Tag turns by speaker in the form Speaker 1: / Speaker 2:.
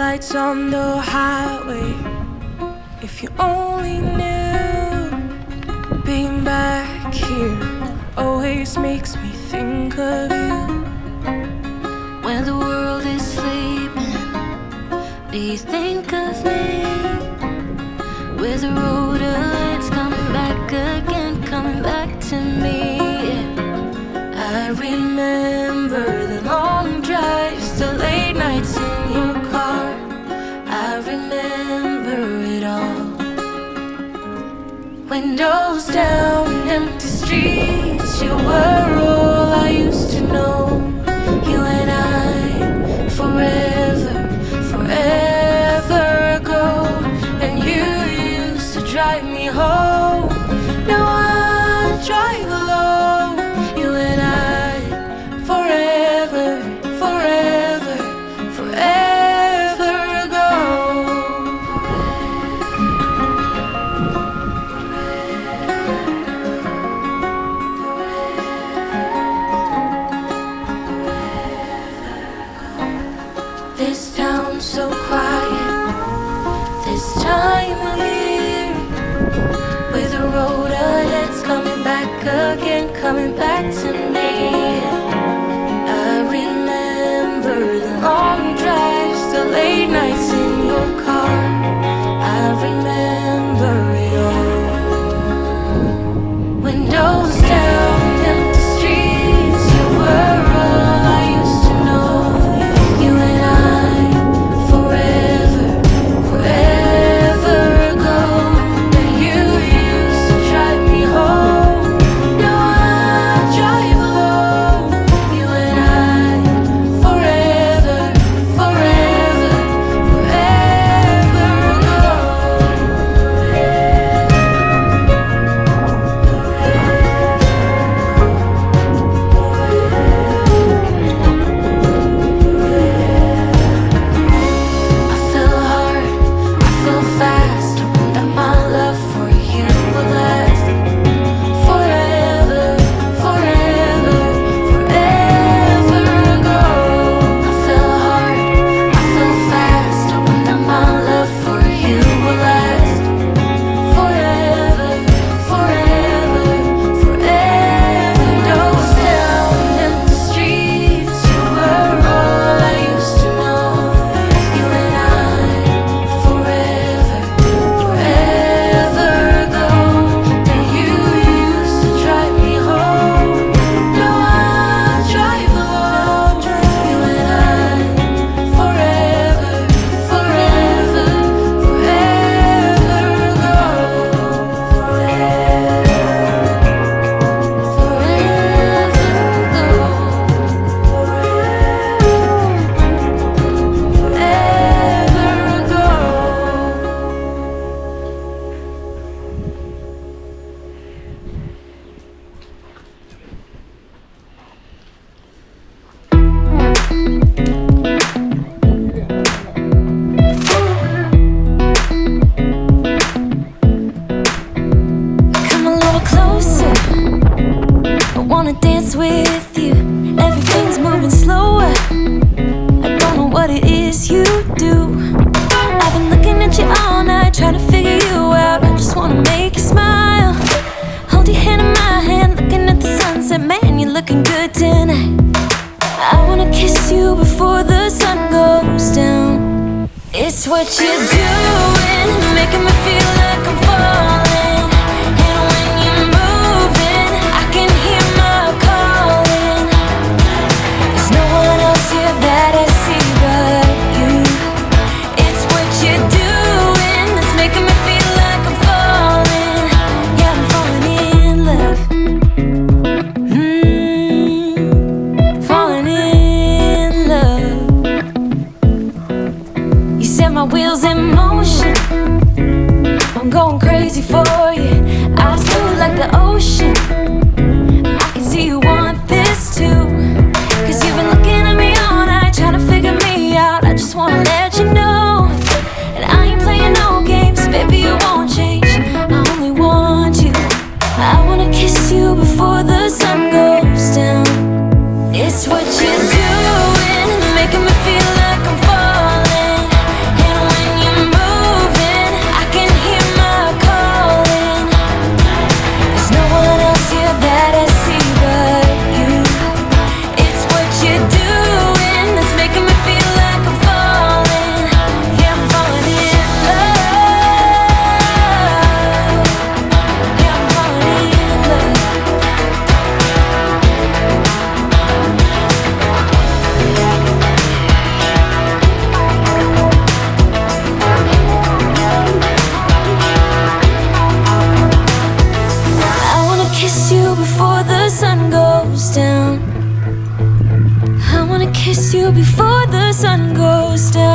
Speaker 1: lights on the highway. If you only knew, being back here always makes me think of you.
Speaker 2: When the world is sleeping, do you think of me? With the road ahead's coming back again, coming back to me. I remember the long drives, the late nights in your car. I remember it all. Windows down, empty streets, you were all I used to know. You and I, forever, forever ago. And you used to drive me home. Now I drive alone. You and I, forever, forever, forever ago. This town's so quiet this time of year. With the road ahead's coming back again, coming back to me. I remember the long drives, the late nights in your car. I remember it all. Windows down, empty streets, you were all I used to know. You and I, forever, forever ago. And you used to drive me home. Now I drive alone. You and I, forever, forever, forever I fell hard, I fell fast, hoping that my love for you will last forever, forever, forever ago. I fell hard, I fell fast, hoping that my love for you will last forever, forever, forever. Windows down, empty streets, you were all I used to know. You and I, forever, forever ago. And you used to drive me home. Now I drive alone. You and I, forever, forever, forever ago. Come a little closer, I wanna dance with you. Everything's moving slower, I don't know what it is you do. I've been looking at you all night, trying to figure you out. I just wanna make you smile. Hold your hand in my hand, looking at the sunset. Man, you're looking good tonight. I wanna kiss you before the sun goes down. It's what you're doing, it's making me feel like I'm falling. And when you're moving, I can hear my calling. There's no one else here that I see but you. It's what you're doing, it's making me feel like I'm falling. Yeah, I'm falling in love. Falling in love. You set my wheels in motion, I'm going crazy for you. Eyes blue like the ocean, I can see you want this too. Cause you've been looking at me all night, trying to figure me out. I just wanna let you know, and I ain't playing no games. Baby, you won't change, I only want you. I wanna kiss you before the sun goes down. It's what you're doing, it's making me feel like I'm falling. kiss you before the sun goes down. I wanna kiss you before the sun goes down.